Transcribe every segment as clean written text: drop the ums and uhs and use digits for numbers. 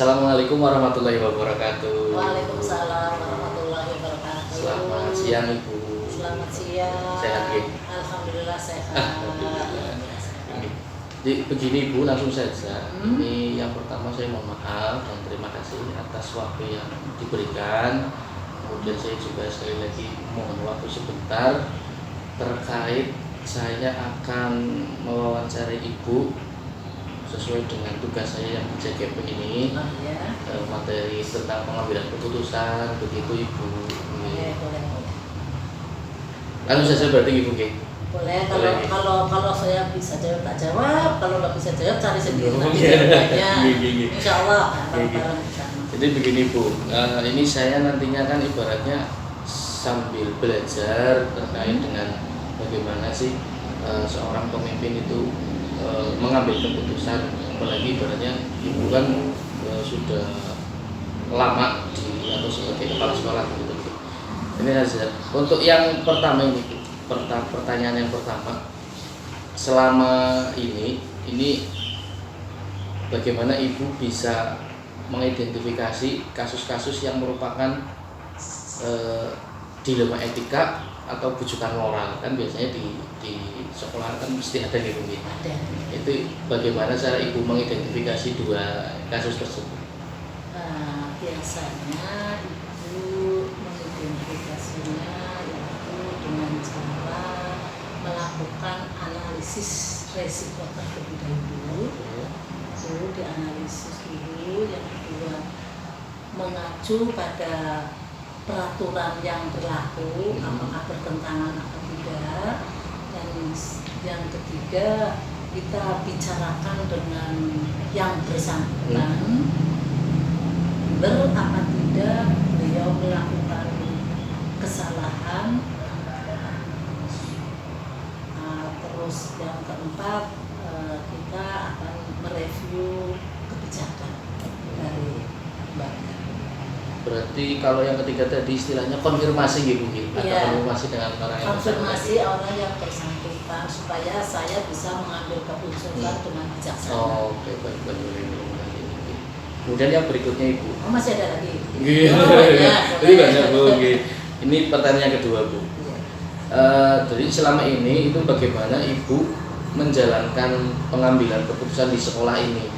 Assalamualaikum warahmatullahi wabarakatuh. Waalaikumsalam warahmatullahi wabarakatuh. Selamat siang Ibu. Selamat siang. Sehat ya? Alhamdulillah sehat. Alhamdulillah. Jadi begini Ibu, langsung saja. Ini yang pertama saya mohon maaf dan terima kasih atas waktu yang diberikan. Kemudian saya juga sekali lagi mohon waktu sebentar terkait saya akan mewawancarai Ibu sesuai dengan tugas saya yang di JKP ini. Oh, ya. Materi tentang pengambilan keputusan begitu Ibu. Boleh. Langsung saja berarti Ibu Ki. Boleh Boleh. kalau saya bisa jawab tak jawab, kalau nggak bisa jawab cari sendiri nanti Iya. jawabannya. Iya. Insya Allah Iya. bareng-bareng bersama. Jadi begini Bu, ini saya nantinya kan ibaratnya sambil belajar terkait dengan bagaimana sih seorang pemimpin itu mengambil keputusan, apalagi ibaratnya Ibu kan sudah lama atau sebagai kepala sekolah gitu. Ini saja. Untuk yang pertama ini, pertanyaan yang pertama, selama ini bagaimana Ibu bisa mengidentifikasi kasus-kasus yang merupakan dilema etika atau bujukan moral? Kan biasanya di sekolah kan mesti ada gitu. Ada. Itu bagaimana cara Ibu mengidentifikasi dua kasus tersebut? Biasanya ibu mengidentifikasinya yaitu dengan cara melakukan analisis resiko terlebih dahulu. Itu dianalisis dulu. Yang kedua, mengacu pada peraturan yang berlaku, apakah bertentangan atau tidak. Dan yang ketiga, kita bicarakan dengan yang bersangkutan, benar apa tidak beliau melakukan kesalahan. Terus yang keempat, kita akan mereview kebijakan dari lembaga. Berarti kalau yang ketiga tadi istilahnya konfirmasi gitu atau Iya. konfirmasi dengan orang yang Konfirmasi orang yang bersangkutan supaya saya bisa mengambil keputusan dengan bijaksana. Oh, oke, baik. Kemudian yang berikutnya Ibu. Oh, masih ada lagi. Iya. Ini banyak Bu. Ini pertanyaan kedua Bu. Iya. Jadi selama ini itu bagaimana Ibu menjalankan pengambilan keputusan di sekolah ini,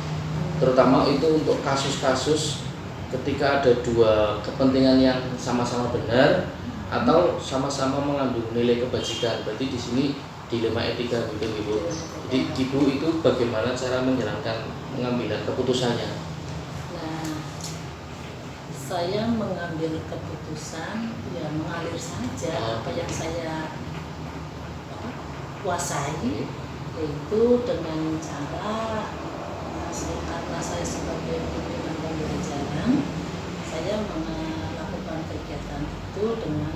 terutama itu untuk kasus-kasus ketika ada dua kepentingan yang sama-sama benar atau sama-sama mengandung nilai kebajikan. Berarti di sini dilema etika gitu Ibu. Jadi Ibu itu bagaimana cara menjalankan pengambilan keputusannya? Nah, saya mengambil keputusan ya mengalir saja apa yang saya kuasai, yaitu dengan cara karena saya sebagai pimpinan pembelajaran, saya melakukan kegiatan itu dengan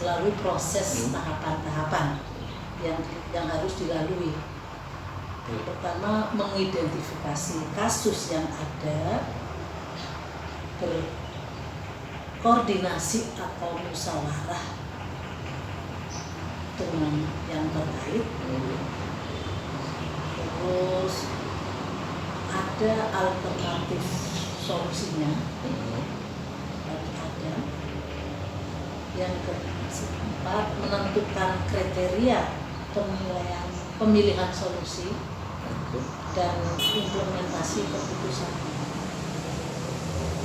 melalui proses tahapan-tahapan yang harus dilalui. Pertama, mengidentifikasi kasus yang ada, berkoordinasi atau musyawarah dengan yang terkait. Terus ada alternatif solusinya, ada. Yang keempat, menentukan kriteria pemilihan solusi dan implementasi keputusan.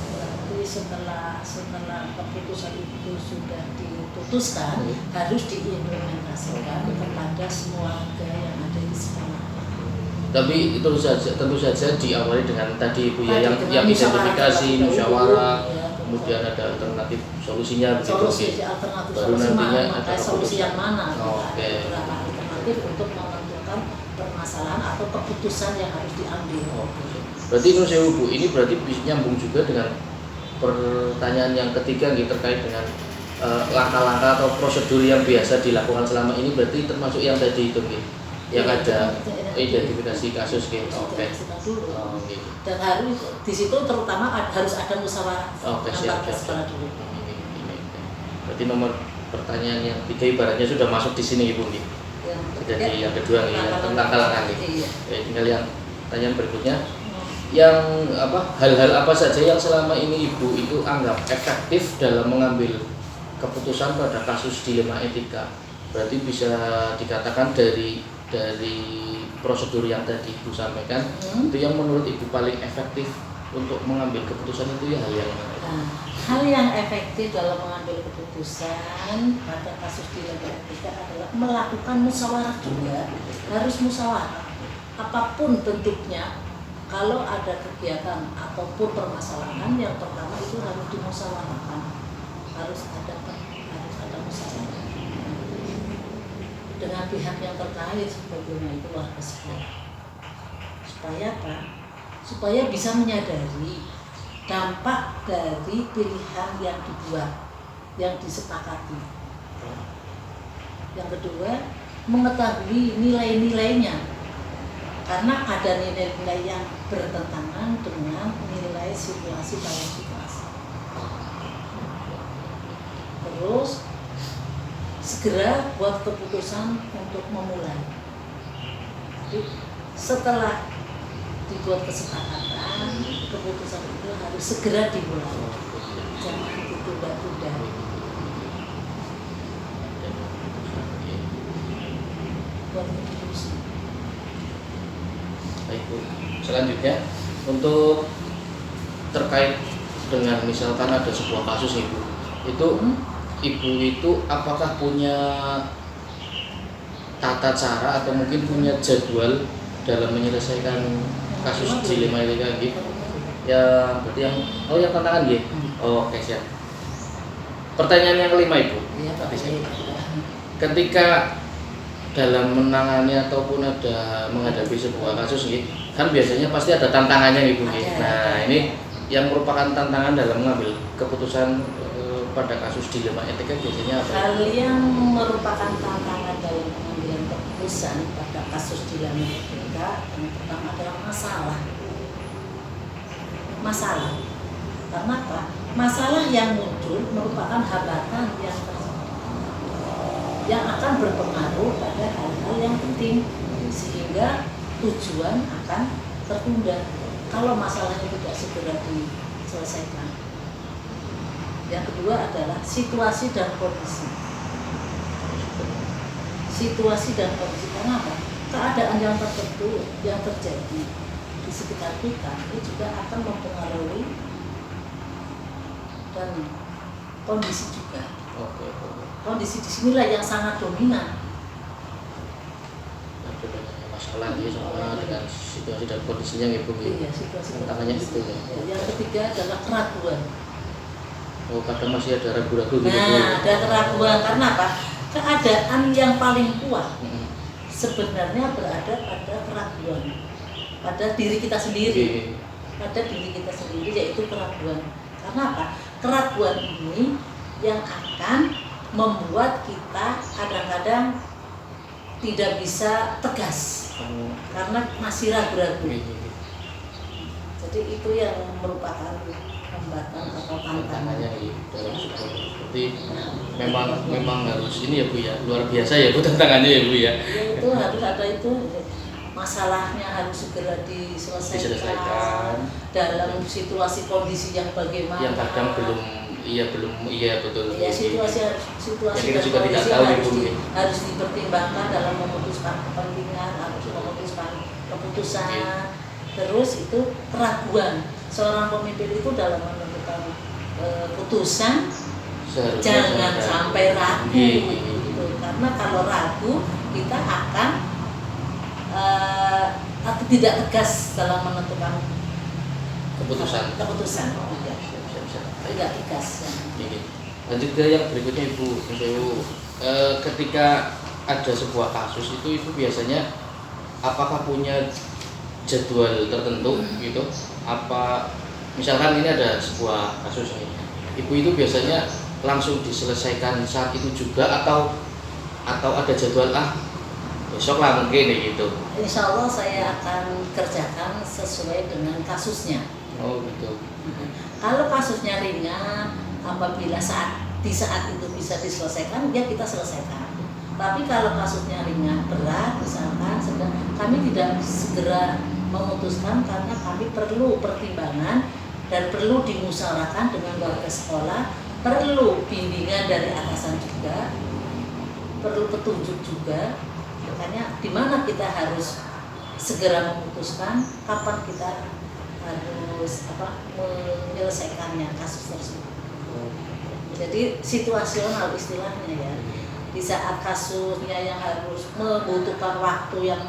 Berarti setelah keputusan itu sudah diputuskan, harus diimplementasikan kepada semua warga yang ada di sekolah. Tapi itu tentu saja diawali dengan tadi Ibu ya, Tadi yang dengan identifikasi, musyawarah, ya, kemudian ada alternatif solusinya begitu. Solusi alternatif Baru solusi nantinya mana, ada solusi keputusan. yang mana? Oke. Ada beberapa alternatif untuk menentukan permasalahan atau keputusan yang harus diambil. Berarti itu saya Bu, ini berarti bisa nyambung juga dengan pertanyaan yang ketiga gitu, terkait dengan langkah-langkah atau prosedur yang biasa dilakukan selama ini, berarti termasuk yang tadi itu gitu, yang ada identifikasi kasus gitu. Oke. Oh, gitu. Dan harus di situ terutama harus ada musyawarah antar sekolah dulu. Berarti nomor pertanyaan yang tiga ibaratnya sudah masuk di sini Ibu nih. Jadi yang kedua nih tentang langkah-langkah nih. Iya. Tinggal yang pertanyaan berikutnya. hal-hal apa saja yang selama ini Ibu itu anggap efektif dalam mengambil keputusan pada kasus dilema etika? Berarti bisa dikatakan dari prosedur yang tadi Ibu sampaikan, itu yang menurut Ibu paling efektif untuk mengambil keputusan itu ya hal yang mana? Nah, hal yang efektif dalam mengambil keputusan pada kasus dilema etika adalah melakukan musyawarah juga. Harus musyawarah, apapun bentuknya. Kalau ada kegiatan ataupun permasalahan, yang pertama itu harus dimusyawarahkan, harus ada musyawarah dengan pihak yang terkait, sebagaimana itu warga sekitar. Supaya apa? Supaya bisa menyadari dampak dari pilihan yang dibuat, yang disepakati. Yang kedua, mengetahui nilai-nilainya. Karena ada nilai-nilai yang bertentangan dengan nilai situasi dalam situasi. Terus segera buat keputusan untuk memulai. Jadi, setelah dibuat kesepakatan, keputusan itu harus segera dimulai. Jangan ditunda-tunda. Buat keputusan. Baik Bu, selanjutnya untuk terkait dengan misalkan ada sebuah kasus Ibu, itu Ibu itu apakah punya tata cara atau mungkin punya jadwal dalam menyelesaikan kasus dilema etika gitu? Ya, berarti yang tantangan gitu. Oh, oke, siap. Pertanyaan yang kelima Ibu. Iya, Pak. Ketika dalam menangani ataupun ada menghadapi sebuah kasus gitu, kan biasanya pasti ada tantangannya Ibu. Nah, ini yang merupakan tantangan dalam mengambil keputusan pada kasus dilema etika biasanya apa? Hal yang merupakan tantangan dalam pengambilan keputusan pada kasus dilema etika yang pertama adalah masalah. Karena apa? Masalah yang muncul merupakan hambatan yang akan berpengaruh pada hal-hal yang penting, sehingga tujuan akan tertunda kalau masalahnya tidak segera diselesaikan. Yang kedua adalah situasi dan kondisi. Situasi dan kondisi, karena apa? Keadaan yang tertentu yang terjadi di sekitar kita itu juga akan mempengaruhi dan kondisi juga. Kondisi disinilah yang sangat dominan. Masalah dia sama dengan situasi dan kondisinya Ibu. Iya, situasi. Tantangannya itu ya. Yang ketiga adalah keraguan. Oh, kadang masih ada ragu-ragu gitu. Nah, ada keraguan karena apa? Keadaan yang paling kuat sebenarnya berada pada keraguan, pada diri kita sendiri. Pada diri kita sendiri, yaitu keraguan. Karena apa? Keraguan ini yang akan membuat kita kadang-kadang tidak bisa tegas karena masih ragu-ragu. Jadi itu yang merupakan hambatan atau tantangannya dalam sebuah. Jadi memang harus ini ya Bu ya, luar biasa ya Bu tantangannya ya Bu ya. Itu harus ada itu, masalahnya harus segera diselesaikan dalam situasi kondisi yang bagaimana. Yang kadang belum betul. Ya, situasi kita juga tidak tahu harus dipertimbangkan dalam memutuskan kepentingan, harus memutuskan keputusan. Terus itu keraguan seorang pemimpin itu dalam menentukan putusan jangan sampai ragu gitu. Karena kalau ragu kita akan atau tidak tegas dalam menentukan keputusan. Tidak tegas. Lanjut ke yang berikutnya Ibu. Ketika ada sebuah kasus itu biasanya apakah punya jadwal tertentu gitu? Apa misalkan ini ada sebuah kasus ini, Ibu itu biasanya langsung diselesaikan saat itu juga atau ada jadwal besok lah mungkin gitu? Insya Allah saya akan kerjakan sesuai dengan kasusnya. Oh gitu. Kalau kasusnya ringan, apabila di saat itu bisa diselesaikan, ya kita selesaikan. Tapi kalau kasusnya ringan, berat, misalkan sedang, kami tidak segera memutuskan karena kami perlu pertimbangan dan perlu dimusyawarahkan dengan warga sekolah, perlu bimbingan dari atasan juga, perlu petunjuk juga. Makanya di mana kita harus segera memutuskan, kapan kita harus menyelesaikannya kasus tersebut. Jadi situasional istilahnya ya. Di saat kasusnya yang harus membutuhkan waktu yang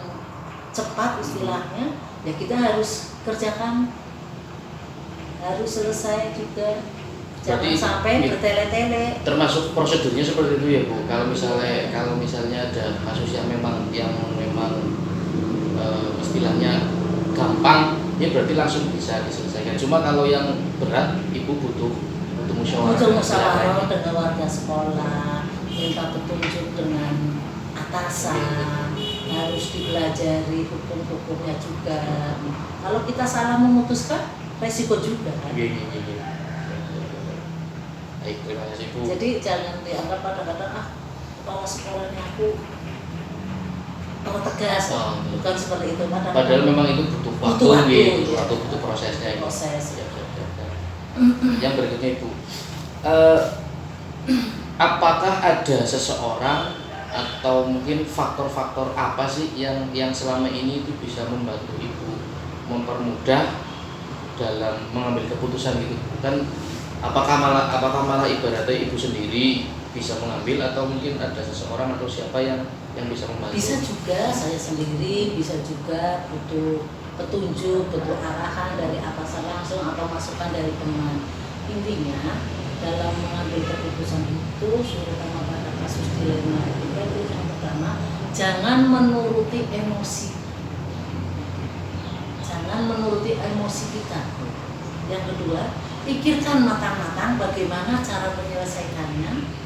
cepat istilahnya, ya kita harus kerjakan, harus selesai juga. Jangan Berarti, sampai bertele-tele. Termasuk prosedurnya seperti itu ya Bu. Kalau misalnya ada kasus yang memang istilahnya gampang, ya berarti langsung bisa diselesaikan. Cuma kalau yang berat, Ibu butuh musyawarah. Butuh musyawarah dengan warga sekolah, minta petunjuk dengan atasan, harus dipelajari hukum-hukumnya juga. Kalau kita salah memutuskan, resiko juga kan. Baik, terima kasih Bu. Jadi jangan dianggap kadang-kadang kepala sekolahnya aku tegas, bukan seperti itu. Padahal memang itu butuh waktu, butuh prosesnya. Proses. Yang berikutnya Ibu, apakah ada seseorang atau mungkin faktor-faktor apa sih yang selama ini itu bisa membantu Ibu mempermudah dalam mengambil keputusan gitu? Kan apakah malah ibaratnya Ibu sendiri bisa mengambil, atau mungkin ada seseorang atau siapa yang bisa membantu? Bisa juga saya sendiri, bisa juga butuh petunjuk, butuh arahan dari atasan langsung atau masukan dari teman. Intinya dalam mengambil keputusan itu, terutama pada kasus dilema etika, itu yang pertama, jangan menuruti emosi. Jangan menuruti emosi kita. Yang kedua, pikirkan matang-matang bagaimana cara menyelesaikannya.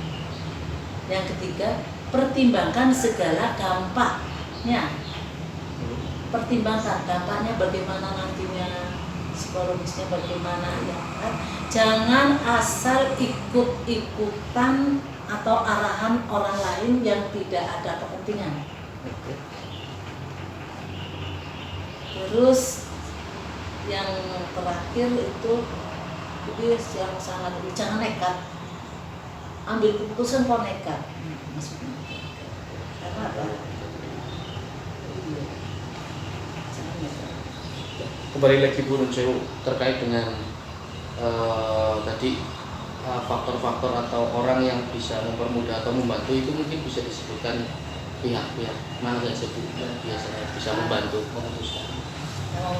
Yang ketiga, pertimbangkan segala dampaknya. Pertimbangkan dampaknya bagaimana nantinya, psikologisnya bagaimana ya kan. Jangan asal ikut-ikutan atau arahan orang lain yang tidak ada kepentingan. Terus yang terakhir itu yang sangat, jangan nekat. Ambil keputusan kok nekat. Maksudnya. Karena apa? Jangan nekat. Kembali lagi Bu Nun Sewu terkait dengan tadi faktor-faktor atau orang yang bisa mempermudah atau membantu, itu mungkin bisa disebutkan pihak-pihak mana saja Bu yang biasanya bisa membantu memutuskan?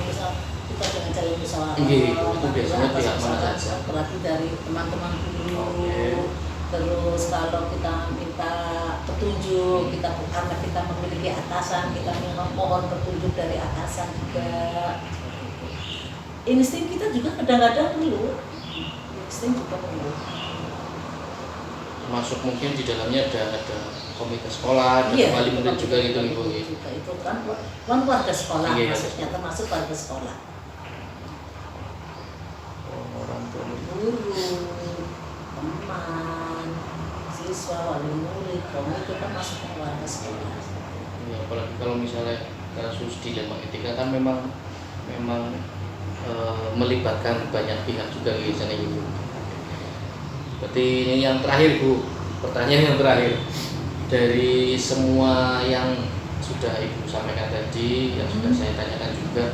Misal kita dengan cari musyawarah, itu biasanya pihak mana saja? Berarti dari teman-teman guru. Terus kalau kita minta petunjuk, karena kita memiliki atasan, kita mohon petunjuk dari atasan juga. Insting kita juga kadang-kadang perlu. Insting juga perlu. Termasuk mungkin di dalamnya ada komite sekolah, ada wali murid juga gitu Ibu. Itu kan warga sekolah, maksudnya termasuk warga sekolah. Orang tua, guru, teman, siswa, wali murid, itu kan masuk ke warga sekolah. Ya, apalagi kalau misalnya kasus dilema etika kan memang melibatkan banyak pihak juga biasanya gitu. Berarti ini yang terakhir Bu, pertanyaan yang terakhir dari semua yang sudah Ibu sampaikan tadi, yang sudah saya tanyakan juga,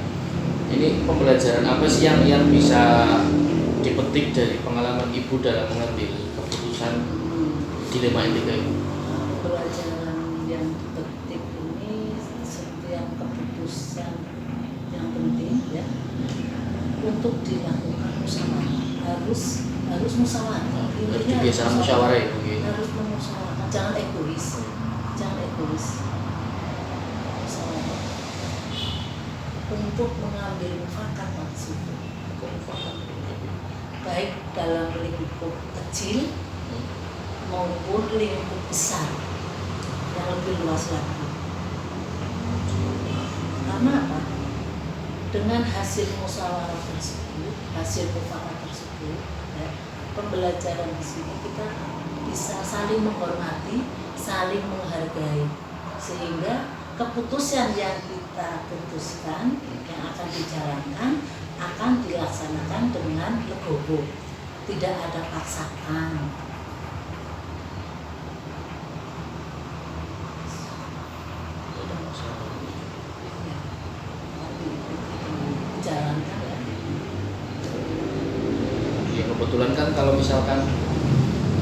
ini pembelajaran apa sih yang bisa dipetik dari pengalaman Ibu dalam mengambil keputusan dilema etika itu? Pelajaran yang dipetik ini setiap keputusan yang penting ya untuk dilakukan musyawarah, harus musyawarah. Harus kebiasaan musyawarah ya Bu. Harus memusyawarahkan, jangan egois, musyawarah untuk mengambil mufakat maksudnya. Baik dalam lingkup kecil maupun lingkup besar yang lebih luas lagi. Karena apa? Dengan hasil musyawarah tersebut, hasil mufakat tersebut, ya, pembelajaran di sini kita bisa saling menghormati, saling menghargai, sehingga keputusan yang kita kita putuskan, yang akan dijalankan, akan dilaksanakan dengan legowo, tidak ada paksaan. Dijalankan ya. Ya kebetulan kan kalau misalkan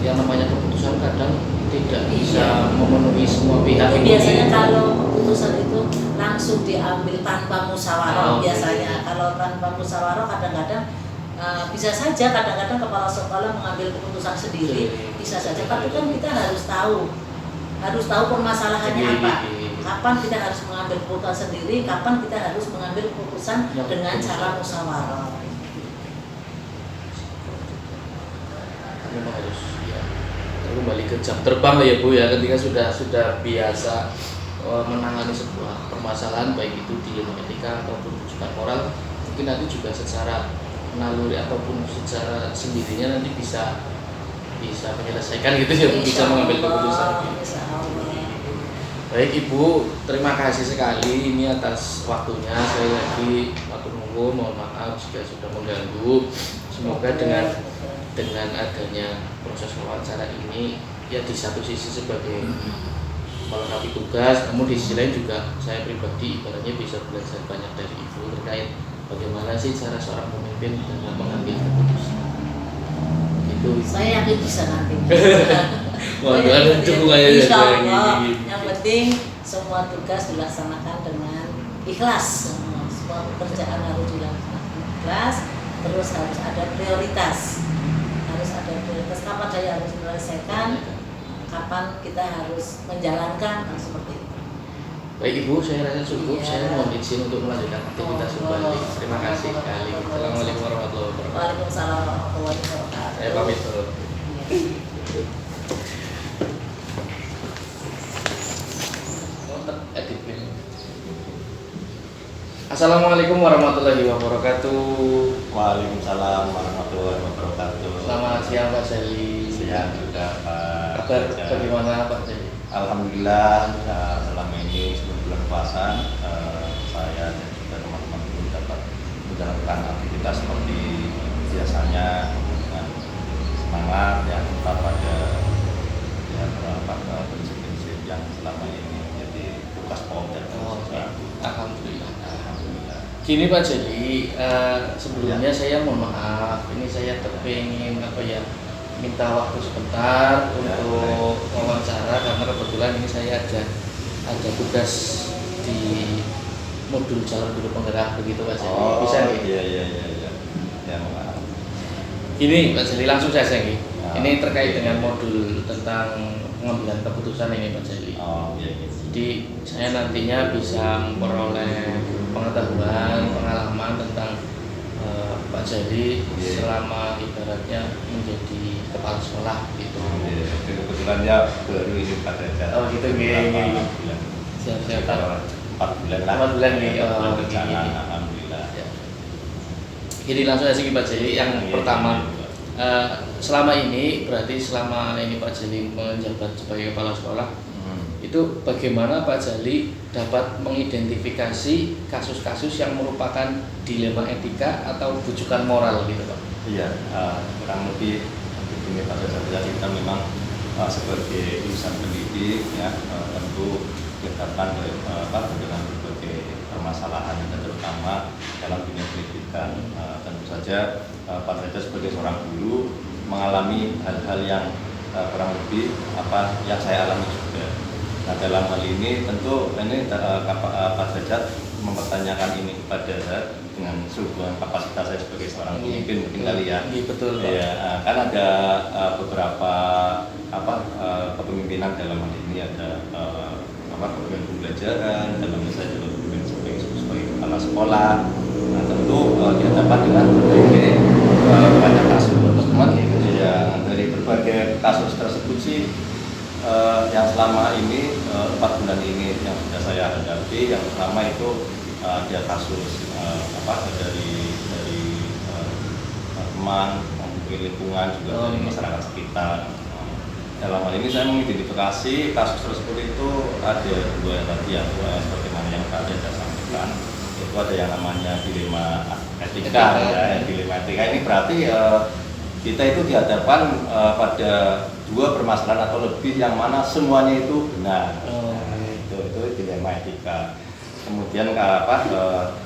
yang namanya keputusan kadang tidak bisa memenuhi semua pihak. Itu biasanya kalau keputusan itu langsung diambil tanpa musyawarah. Biasanya kalau tanpa musyawarah kadang-kadang bisa saja kadang-kadang kepala sekolah mengambil keputusan sendiri, bisa saja. Tapi kan kita harus tahu permasalahannya apa. Kapan kita harus mengambil keputusan sendiri, kapan kita harus mengambil keputusan dengan cara musyawarah. Memang harus ya kembali ke jam terbang ya Bu ya, ketika sudah biasa menangani sebuah permasalahan baik itu di ilmu etika ataupun rujukan moral, mungkin nanti juga secara naluri ataupun secara sendirinya nanti bisa menyelesaikan gitu ya, bisa mengambil keputusan. Baik Ibu, terima kasih sekali ini atas waktunya. Sekali lagi matur nuwun, mohon maaf jika sudah mengganggu. Semoga dengan adanya proses wawancara ini ya di satu sisi sebagai melengkapi tugas, namun di sisi lain juga saya pribadi ibaratnya bisa belajar banyak dari Ibu terkait bagaimana sih cara seorang pemimpin dalam mengambil keputusan. Itu saya yakin bisa nanti. mohon doa dan dukungannya. Insya Allah. Yang penting semua tugas dilaksanakan dengan ikhlas. Semua pekerjaan harus dilaksanakan ikhlas. Terus harus ada prioritas. Kapan saya harus menyelesaikan, kapan kita harus menjalankan, seperti itu. Baik Ibu, saya rasa cukup. Saya mohon izin untuk melanjutkan aktivitas kembali. Terima kasih sekali. Assalamualaikum warahmatullahi wabarakatuh. Waalaikumsalam warahmatullahi wabarakatuh. Saya pamit dulu. Assalamualaikum warahmatullahi wabarakatuh. Waalaikumsalam warahmatullahi wabarakatuh. Selamat siang Pak Seli. Siang juga Pak. Kabar bagaimana Pak Seli? Alhamdulillah selama ini sebelum bulan puasa saya dan juga teman-teman pun dapat menjalankan aktivitas seperti biasanya dengan semangat yang tetap pada prinsip-prinsip yang selama ini menjadi tugas pokok dan Alhamdulillah. Gini Pak Jeli, sebelumnya saya mohon maaf, ini saya terpengen minta waktu sebentar untuk wawancara karena kebetulan ini saya ada tugas di modul calon guru penggerak begitu Pak Jeli. Bisa nggih? Iya. Ya, maaf. Ini Pak Jeli langsung saja nih. Ini terkait dengan modul tentang pengambilan keputusan ini Pak Jeli. Iya. Jadi saya nantinya bisa memperoleh pengetahuan, pengalaman tentang Pak Jali selama ibaratnya menjadi kepala sekolah gitu. Kebetulan ya baru ini Pak Derajat. Oh gitu nggih. Siap-siap. 4 bulan lah. 4 bulan nggih. Alhamdulillah. Ya. Jadi langsung aja Pak Jali yang pertama. Selama ini Pak Jali menjabat sebagai kepala sekolah, itu bagaimana Pak Jali dapat mengidentifikasi kasus-kasus yang merupakan dilema etika atau bujukan moral gitu Pak? Iya, kurang lebih begini Pak Derajat, kita memang sebagai insan pendidik ya tentu dihadapkan dengan berbagai permasalahan dan terutama dalam dunia pendidikan. Tentu saja Pak Derajat sebagai seorang guru mengalami hal-hal yang kurang lebih yang saya alami juga. Nah dalam hal ini tentu Pak Derajat mempertanyakan ini kepada dengan sebuah kapasitas saya sebagai seorang pemimpin mungkin kali ya. Iya betul Pak. Ya, kan ada beberapa kepemimpinan dalam hal ini ada kepemimpinan pembelajaran, dalamnya saya juga kepemimpinan sebagai kepala sekolah. Nah tentu dihadapkan dengan berbagai banyak kasus teman-teman ya dari berbagai kasus tersebut sih. Yang selama ini 4 bulan ini yang sudah saya hadapi, yang pertama itu ada kasus dari teman, mungkin lingkungan juga dari masyarakat sekitar. Dalam hal ini saya mengidentifikasi kasus tersebut itu ada 2 tadi ya, sebagaimana yang Pak Derajat sampaikan. kan itu ada yang namanya dilema etika ya. Dilema etika ini berarti kita itu dihadapkan pada dua permasalahan atau lebih yang mana semuanya itu benar. Itu dilema etika. Kemudian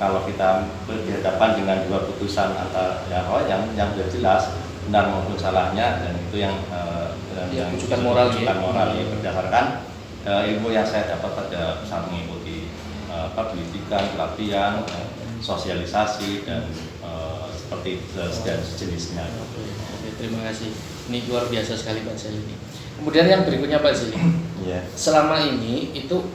kalau kita dihadapkan dengan dua putusan antara yang sudah jelas benar maupun salahnya, dan itu yang rujukan moral ya, berdasarkan ilmu yang saya dapat pada saat mengikuti pendidikan, pelatihan, sosialisasi dan seperti dan sejenisnya. Oke, terima kasih. Ini luar biasa sekali Pak Jali ini. Kemudian yang berikutnya Pak Jali. Yeah. Selama ini itu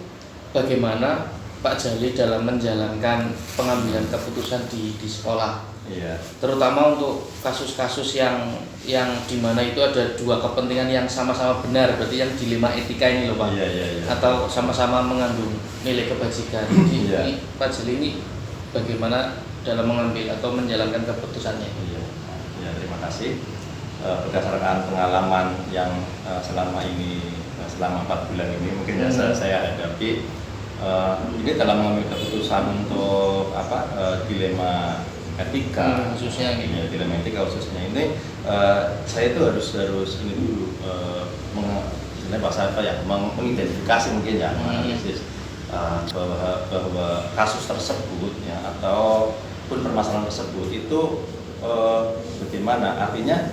bagaimana Pak Jali dalam menjalankan pengambilan keputusan di sekolah? Yeah. Terutama untuk kasus-kasus yang dimana itu ada dua kepentingan yang sama-sama benar, berarti yang dilema etika ini loh Pak. Yeah. Atau sama-sama mengandung nilai kebajikan. Ini Pak Jali ini bagaimana dalam mengambil atau menjalankan keputusannya? Ya, terima kasih. Berdasarkan pengalaman yang selama 4 bulan ini mungkin saya hadapi, ini dalam mengambil keputusan untuk dilema etika khususnya ya, dilema etika khususnya ini saya itu harus ini dulu mengidentifikasi mungkin ya, menganalisis bahwa kasus tersebut ya ataupun permasalahan tersebut itu bagaimana, artinya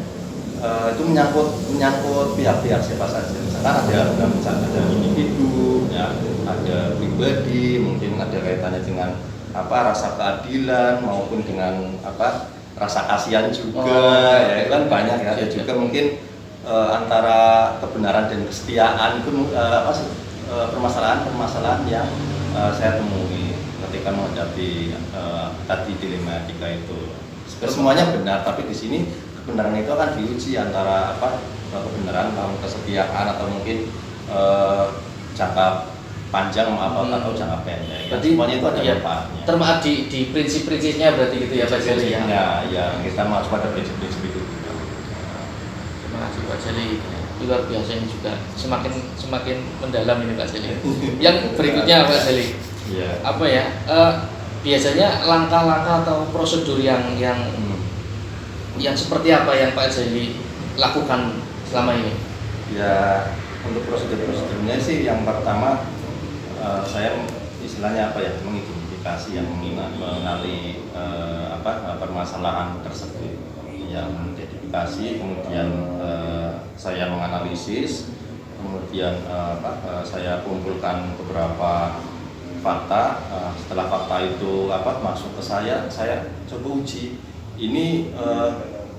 itu menyangkut pihak-pihak siapa saja. Misalkan ada individu ya, ada pribadi, mungkin ada kaitannya dengan rasa keadilan maupun dengan rasa kasihan juga, ya kan banyak ya. Ada juga mungkin antara kebenaran dan kesetiaan itu permasalahan yang saya temui ketika menghadapi tadi dilema etika itu. Semuanya benar, tapi di sini kebenaran itu akan diuji antara kebenaran atau kesetiaan atau mungkin jangka panjang atau jangka pendek. Berarti semuanya itu ada manfaatnya. Termasuk di prinsip-prinsipnya berarti gitu ya Pak Jali ya. Ya, kita masuk pada prinsip-prinsip itu. Terima kasih Pak Jali. Luar biasa ini juga semakin mendalam ini Pak Jali. Yang berikutnya Pak Jali. Iya. Biasanya langkah-langkah atau prosedur yang seperti apa yang Pak Jali lakukan selama ini? Ya, untuk prosedur-prosedurnya sih yang pertama saya istilahnya mengidentifikasi yang mengenali permasalahan tersebut, yang mengidentifikasi, kemudian saya menganalisis, kemudian saya kumpulkan beberapa fakta. Setelah fakta itu masuk ke saya coba uji ini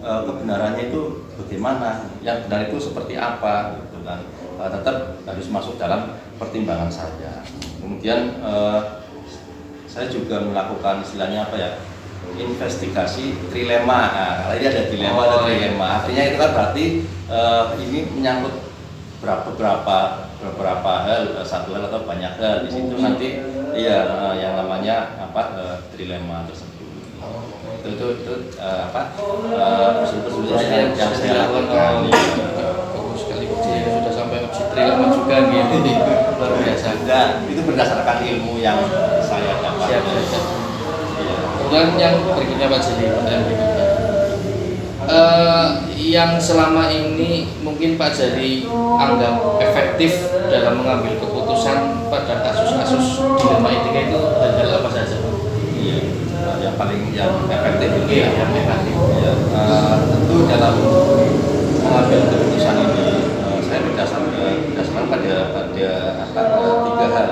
kebenarannya itu bagaimana, yang benar itu seperti apa gitu kan. Tetap harus masuk dalam pertimbangan saya. Kemudian saya juga melakukan istilahnya investigasi trilema. Kalau ini ada dilema, ada trilema. Artinya itu kan berarti ini menyangkut beberapa hal, satu hal atau banyak hal. Di situ nanti yang namanya trilema tersebut. Itu prosedur yang saya lakukan. Bagus sekali sudah sampai uji trilema juga gitu. Luar biasa. Dan itu berdasarkan ilmu yang saya dapat. Siap. Kemudian yang berikutnya Pak Jali, yang selama ini mungkin Pak Jali anggap efektif dalam mengambil keputusan pada kasus-kasus dilema etika itu hal-hal apa saja Pak? Iya, yang efektif itu yang efektif. Ya, tentu dalam mengambil keputusan ini saya berdasarkan pada 3 hal.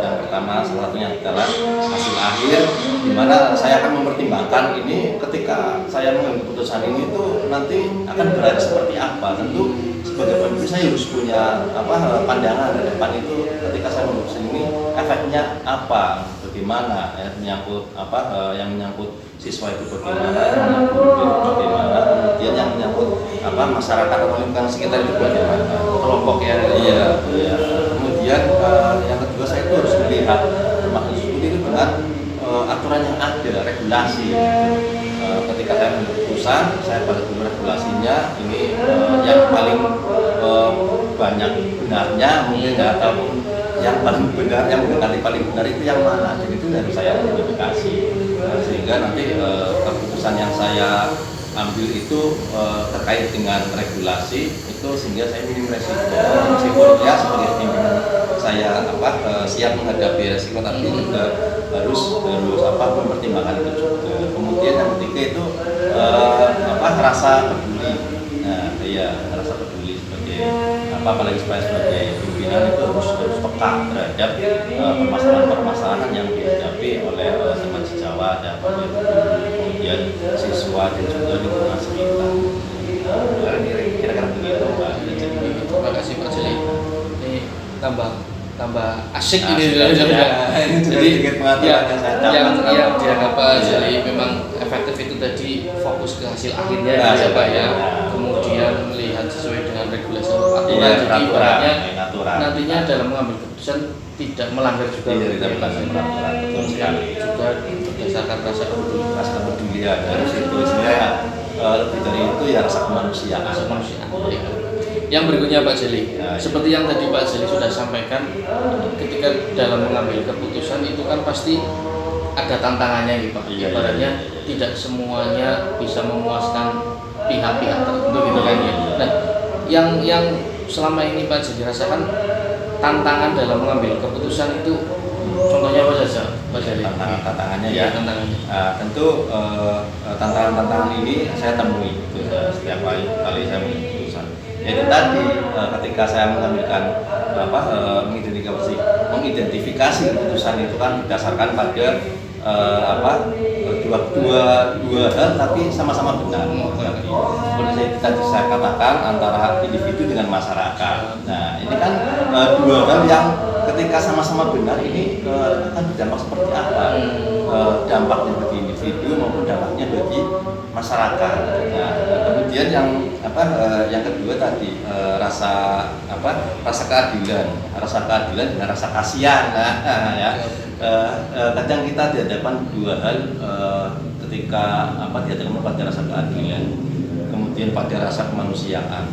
Yang pertama, salah satunya adalah hasil akhir, di mana saya akan mempertimbangkan ini ketika saya mengambil keputusan ini tuh nanti akan berakhir seperti apa. Tentu sebagai pemimpin saya harus punya pandangan ke depan itu ketika saya mengambil keputusan ini efeknya apa, bagaimana menyangkut yang menyangkut siswa itu bagaimana, yang menyangkut bagaimana, kemudian yang menyangkut masyarakat atau lingkungan sekitar itu bagaimana, kelompok ya. Iya. Kemudian yang kedua saya itu harus melihat termasuk itu dengan aturan yang ada, regulasi. Ketika saya mengambil keputusan, saya baca dulu regulasinya. Ini yang paling banyak benarnya mungkin ataupun yang paling benar, yang mendekati paling benar itu yang mana, jadi itu harus saya identifikasi. Sehingga nanti keputusan yang saya ambil itu terkait dengan regulasi itu, sehingga saya minim resiko. Meskipun ya sebagai pimpinan saya siap menghadapi resiko, tapi juga harus mempertimbangkan itu juga. Kemudian yang ketiga itu rasa peduli. Nah, rasa peduli sebagai apalagi sebagai pimpinan itu harus peka terhadap permasalahan-permasalahan yang dihadapi oleh teman sejawat dan kemudian siswa dan juga lingkungan sekitar. Kira-kira begitu Pak. Terima kasih Pak Jeli. Ini tambah asik Asik ini. aja. Jadi yang saya dianggap Pak Jeli memang efektif itu tadi fokus ke hasil akhirnya ya Pak ya. Kemudian melihat sesuai dengan regulasi aturan, jadi ibaratnya nantinya dalam mengambil keputusan tidak melanggar juga peraturan, betul sekali. Juga berdasarkan rasa peduli ya, harus itu sebenarnya lebih dari itu ya rasa kemanusiaan. Yang berikutnya Pak Jeli, Ya, seperti yang tadi Pak Jeli sudah sampaikan, ketika dalam mengambil keputusan itu kan pasti ada tantangannya gitu Pak. Ibaratnya tidak semuanya bisa memuaskan pihak-pihak tertentu gitu kan ya. Nah, yang selama ini Pak Jeli rasakan tantangan dalam mengambil keputusan itu contohnya apa saja Pak Jeli? Tantangannya Ya, ya. tantangannya. Tentu tantangan-tantangan ini saya temui gitu, setiap kali saya mengambil keputusan. Yaitu tadi ketika saya mengambilkan mengidentifikasi keputusan itu kan berdasarkan pada dua hal tapi sama-sama benar. Seperti tadi saya katakan antara individu dengan masyarakat. Nah ini kan dua hal yang ketika sama-sama benar ini akan berdampak seperti apa? Dampaknya bagi individu maupun dampaknya bagi masyarakat. Nah, kemudian yang kedua tadi rasa keadilan dengan rasa kasihan. Nah, ya. Kadang kita dihadapkan dua hal ketika dihadapkan pada rasa keadilan, kemudian pada rasa kemanusiaan.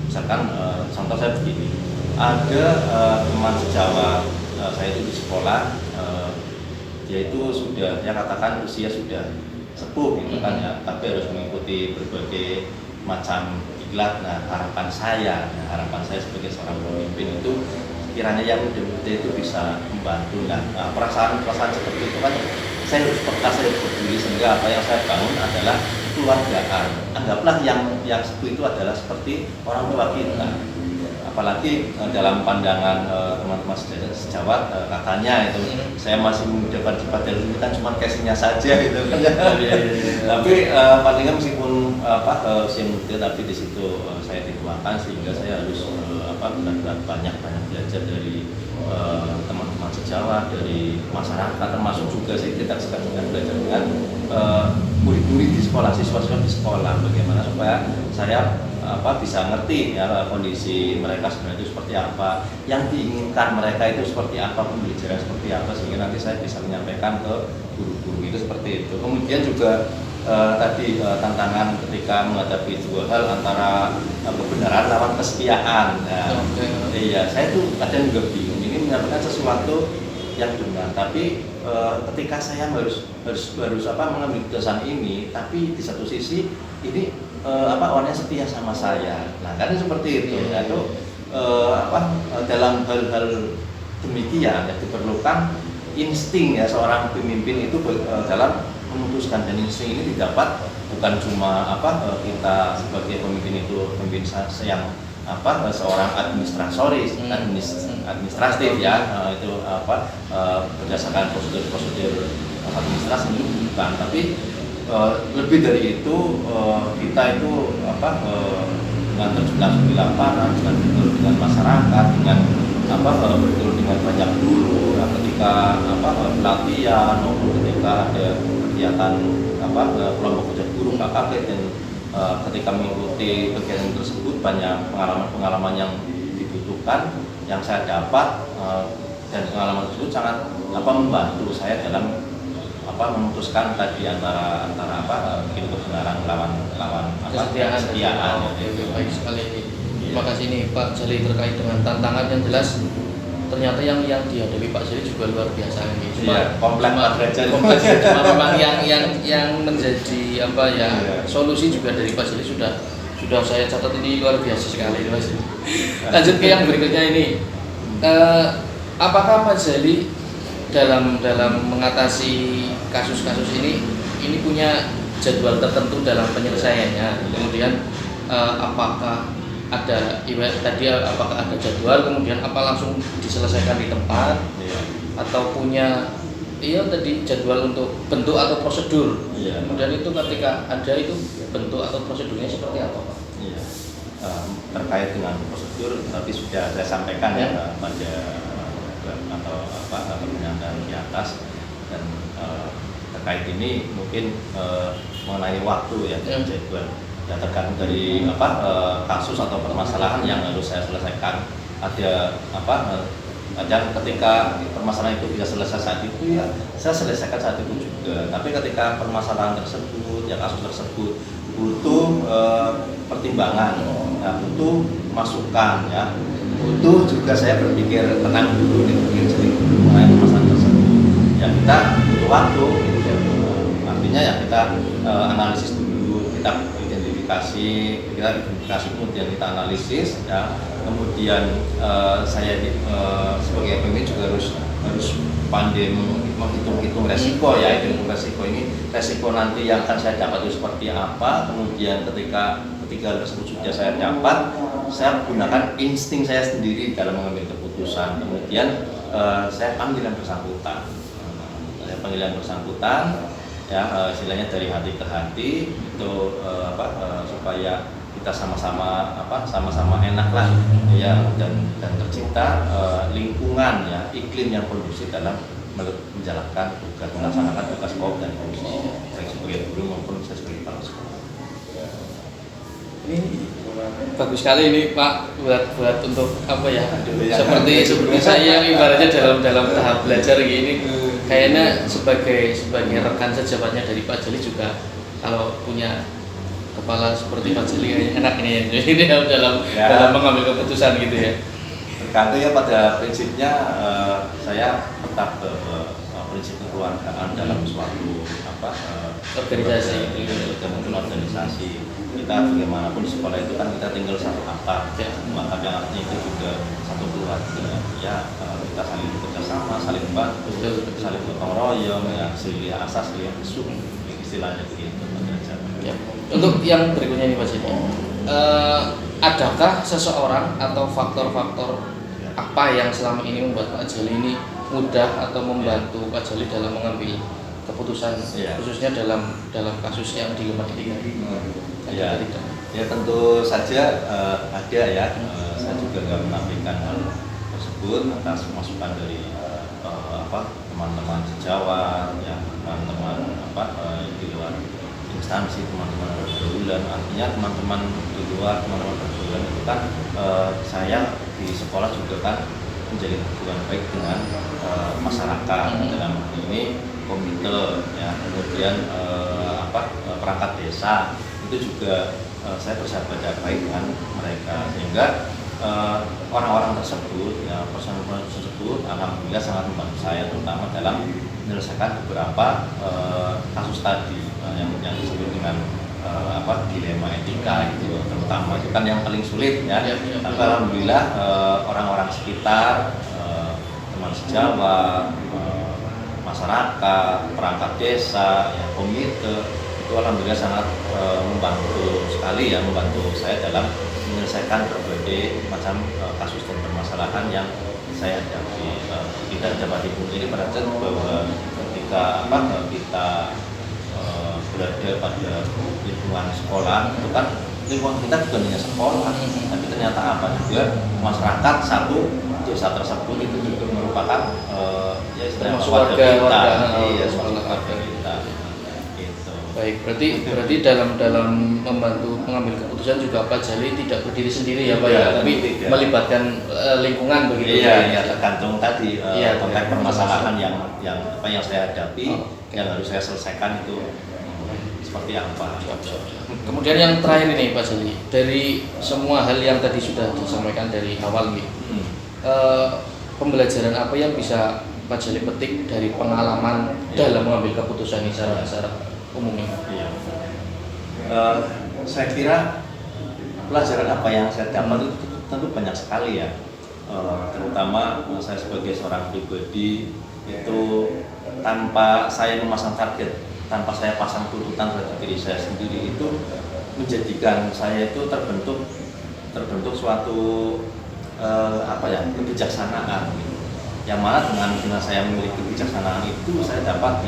Misalkan contoh saya begini, ada teman sejawat saya itu di sekolah, dia itu sudah katakan usia sudah sepuh gitu kan ya, tapi harus mengikuti berbagai macam diklat. Nah harapan saya sebagai seorang pemimpin itu kiranya yang muda-muda itu bisa membantu. Nah perasaan seperti itu kan saya harus peka, saya harus peduli, sehingga apa yang saya bangun adalah kekeluargaan. Anggaplah yang sepuh itu adalah seperti orang tua kita. Apalagi dalam pandangan teman-teman sejawat katanya itu saya masih mendapat jabatan ini kan cuma casingnya saja gitu kan. Tapi palingan meskipun usia muda, tapi di situ saya dituakan, sehingga saya harus benar-benar banyak belajar dari teman-teman sejawat, dari masyarakat, termasuk juga kita sedang belajar dengan murid-murid di sekolah, siswa-siswa di sekolah, bagaimana supaya saya bisa ngerti ya kondisi mereka sebenarnya itu seperti apa, yang diinginkan mereka itu seperti apa, pembelajaran seperti apa, sehingga nanti saya bisa menyampaikan ke guru-guru itu seperti itu. Kemudian juga tadi tantangan ketika menghadapi dua hal antara kebenaran lawan kesetiaan. Nah, iya, saya tuh kadang juga bingung ini menyampaikan sesuatu yang benar, tapi ketika saya harus mengambil keputusan ini, tapi di satu sisi ini orangnya setia sama saya. Nah, kan seperti itu. Itu dalam hal-hal demikian ya diperlukan insting ya seorang pemimpin itu dalam memutuskan, dan insting ini didapat bukan cuma kita sebagai pemimpin itu pemimpin yang seorang administratif ya, itu berdasarkan prosedur administrasi itu bukan, tapi lebih dari itu kita itu dengan terjun di lapangan, dengan masyarakat, dengan betul dengan banyak guru, ketika pelatihan maupun ketika ada kegiatan kelompok kerja guru KKP, dan ketika mengikuti kegiatan tersebut banyak pengalaman yang dibutuhkan yang saya dapat, dan pengalaman tersebut sangat membantu saya dalam memutuskan tadi antara kebenaran lawan kesetiaan. Baik sekali ini. Terima kasih nih Pak Jeli terkait dengan tantangan yang jelas ternyata yang dihadapi Pak Jeli juga luar biasa ini. Iya, kompleks kompleks ya. Cuma memang yang menjadi apa ya solusi juga dari Pak Jeli sudah saya catat ini luar biasa sekali Mas. Lanjut ke yang berikutnya ini. Apakah Pak Jeli dalam mengatasi kasus-kasus ini punya jadwal tertentu dalam penyelesaiannya? Kemudian apakah ada apakah ada jadwal, kemudian apa langsung diselesaikan di tempat, atau punya tadi jadwal untuk bentuk atau prosedur, kemudian itu ketika ada itu bentuk atau prosedurnya seperti apa Pak? Terkait dengan prosedur tapi sudah saya sampaikan pada pernyataan di atas, dan terkait ini mungkin mengenai waktu jadwal tergantung dari kasus atau permasalahan yang harus saya selesaikan. Ada ketika permasalahan itu bisa selesai saat itu saya selesaikan saat itu juga, tapi ketika permasalahan tersebut kasus tersebut butuh pertimbangan, butuh masukan, butuh juga saya berpikir tenang dulu jadi mengenai permasalahan tersebut, kita butuh waktu artinya kita analisis dulu, kita identifikasi, kemudian kita analisis, kemudian saya sebagai pemimpin juga harus pandai menghitung resiko, resiko nanti yang akan saya dapat itu seperti apa. Kemudian ketika tersebut sudah saya dapat, saya gunakan insting saya sendiri dalam mengambil keputusan. Kemudian saya panggilan bersangkutan, istilahnya dari hati ke hati itu supaya kita sama-sama enak lah dan tercipta lingkungan iklim yang kondusif dalam menjalankan melaksanakan tugas pokok dan fungsi baik sebagai guru maupun saya sebagai kepala sekolah. Ini bagus sekali ini Pak buat untuk seperti saya ibaratnya dalam tahap belajar gini, kayaknya sebagai rekan sejabatnya dari Pak Jeli juga kalau punya kepala seperti Pak Jeli kayaknya enak ini dalam mengambil keputusan gitu ya. Tergantung pada prinsipnya, saya tetap prinsip kekeluargaan dalam suatu organisasi. Kita bagaimanapun di sekolah itu kan kita tinggal satu atap, maka yang artinya itu juga satu keluarga. Kita saling bekerja sama, saling bantu, saling gotong royong, silih asas, silih besuk, istilahnya begitu. Untuk yang berikutnya ini Pak Jeli, adakah seseorang atau faktor-faktor apa yang selama ini membuat Pak Jeli ini mudah atau membantu Pak Jeli dalam mengambil keputusan, khususnya dalam kasus yang di Lumajang ini? Tentu saja ada saya juga nggak menafikan hal tersebut atas masukan dari teman-teman sejawat, teman-teman di luar instansi, teman-teman pergaulan. Artinya teman-teman di luar, teman-teman pergaulan itu kan saya di sekolah juga kan menjalin hubungan baik dengan masyarakat, dalam hal ini komite, kemudian perangkat desa itu juga saya bersahabat baik dengan mereka, sehingga orang-orang tersebut, personel tersebut alhamdulillah sangat membantu saya, terutama dalam menyelesaikan beberapa kasus tadi yang disebut dengan dilema etika itu, terutama itu kan yang paling sulit tapi alhamdulillah orang-orang sekitar, teman sejawat, masyarakat, perangkat desa, komite itu alhamdulillah sangat membantu sekali, membantu saya dalam menyelesaikan berbagai macam kasus dan permasalahan yang saya hadapi. Kita dapat dipungkiri pada saat bahwa ketika kita berada pada lingkungan sekolah itu kan lingkungan kita bukan hanya sekolah, tapi ternyata juga masyarakat satu desa tersebut itu juga merupakan keluarga kita. Baik, berarti dalam membantu mengambil keputusan juga Pak Jeli tidak berdiri sendiri ya Pak tapi melibatkan lingkungan begitu. Tergantung tadi konteks permasalahan yang saya hadapi, yang harus saya selesaikan itu seperti apa. Kemudian yang terakhir ini Pak Jeli, dari semua hal yang tadi sudah disampaikan dari awal nih, pembelajaran apa yang bisa Pak Jali petik dari pengalaman dalam mengambil keputusan ini secara umumnya? Iya. Saya kira pelajaran apa yang saya dapat itu tentu banyak sekali ya. Terutama saya sebagai seorang pribadi itu tanpa saya memasang target, tanpa saya pasang tuntutan terhadap diri saya sendiri, itu menjadikan saya itu terbentuk suatu kebijaksanaan gitu. Yang mana dengan saya memiliki kebijaksanaan itu saya dapat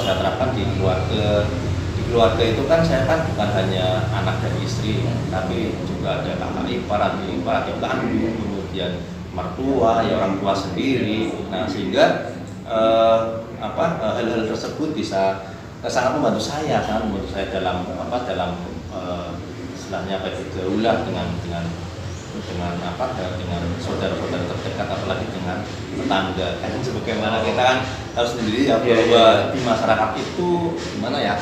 saya terapkan di keluarga. Di keluarga itu kan saya kan bukan hanya anak dan istri, tapi juga ada kakak ipar, adik ipar, adik kandung, kemudian mertua, ya orang tua sendiri. Nah, sehingga hal-hal tersebut bisa sangat membantu saya dalam istilahnya bergaul dengan saudara-saudara terdekat, apalagi dengan tetangga. Kan sebagaimana kita kan tahu sendiri ya bahwa di masyarakat itu gimana ya,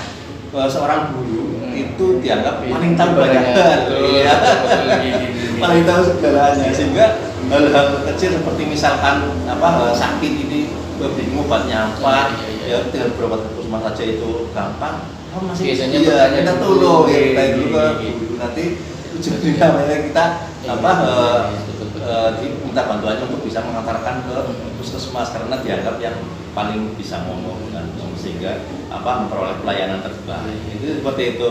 seorang guru itu dianggap paling tahu banyak hal, ya. Paling tahu segalanya, sehingga hal-hal kecil seperti misalkan sakit ini bingung obatnya apa, ya dengan berobat ke puskesmas saja itu gampang. Masih biasanya kita tolong ya, kita dulu ke guru, nanti ujung-ujungnya kita diminta bantuannya untuk bisa mengantarkan ke puskesmas karena dianggap yang paling bisa ngomong, dan sehingga memperoleh pelayanan terbaik. Itu seperti itu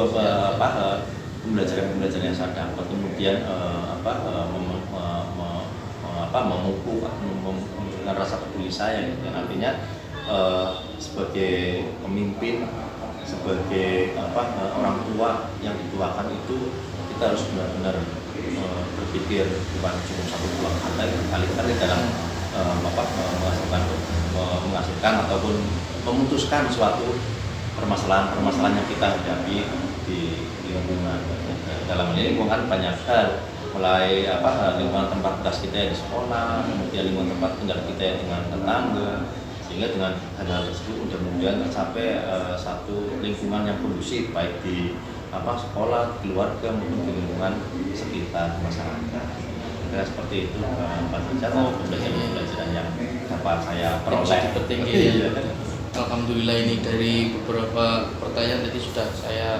pembelajaran yang saya dapat. Kemudian menunjukkan rasa peduli saya, yang artinya sebagai pemimpin, sebagai orang tua yang dituakan itu kita harus benar-benar berpikir bukan cuma satu dua kali dalam menghasilkan ataupun memutuskan suatu permasalahan yang kita hadapi di lingkungan. Dalam ini lingkungan banyak hal, mulai lingkungan tempat tugas kita yang di sekolah, kemudian lingkungan tempat tinggal kita yang dengan tetangga, sehingga dengan hal-hal tersebut mudah-mudahan tercapai satu lingkungan yang kondusif, baik di sekolah, keluarga, maupun di lingkungan sekitar masyarakat. Kira seperti itu Pak Rijal, pembelajaran yang dapat saya peroleh. Alhamdulillah, ini dari beberapa pertanyaan tadi sudah saya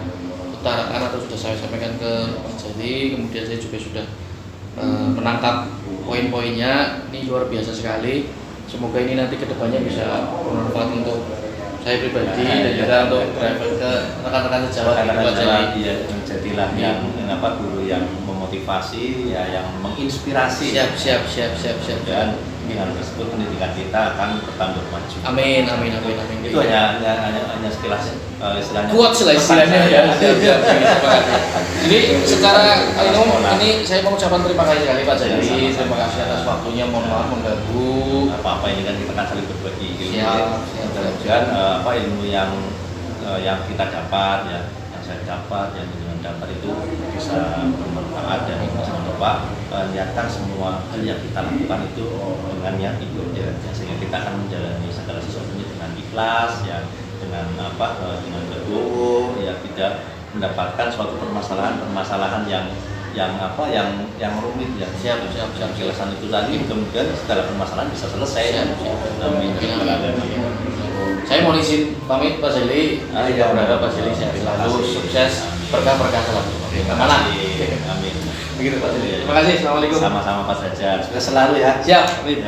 utarakan atau sudah saya sampaikan ke Pak Jali, kemudian saya juga sudah menangkap poin-poinnya. Ini luar biasa sekali. Semoga ini nanti kedepannya bisa bermanfaat untuk saya pribadi dan juga untuk ke rekan-rekan sejawat Pak Jali. Jadilah yang guru yang memotivasi, ya, yang menginspirasi. Siap. Dan dengan tersebut pendidikan kita akan bertambah maju. Amin. Itu hanya sekilas istilahnya. Kuat istilahnya ya. Siap. Jadi secara ini saya mengucapkan terima kasih sekali Pak Jali. Terima kasih atas waktunya. Mohon maaf mengganggu. Apa ini kan kita saling berbagi ilmu. Siap. Ilmu yang kita dapat, ya, yang saya dapat, yang dengan dapat itu bisa bermanfaat, dan jangan lupa niatkan semua hal yang kita lakukan itu dengan niat ibadah, ya, sehingga kita akan menjalani segala sesuatunya dengan ikhlas, ya, dengan berdoa, ya, tidak mendapatkan suatu permasalahan yang rumit, ya. Siap. Kejelasan itu tadi, kemudian segala permasalahan bisa selesai. Amin. Saya mau izin pamit Pak Jali. Saya berharap Pak Jali sehat selalu, sukses, berkah selalu. Mana? Amin. Begitu Pak Jali. Terima kasih. Assalamualaikum. Sama-sama Pak Rijal. Sukses selalu ya. Siap. Amin.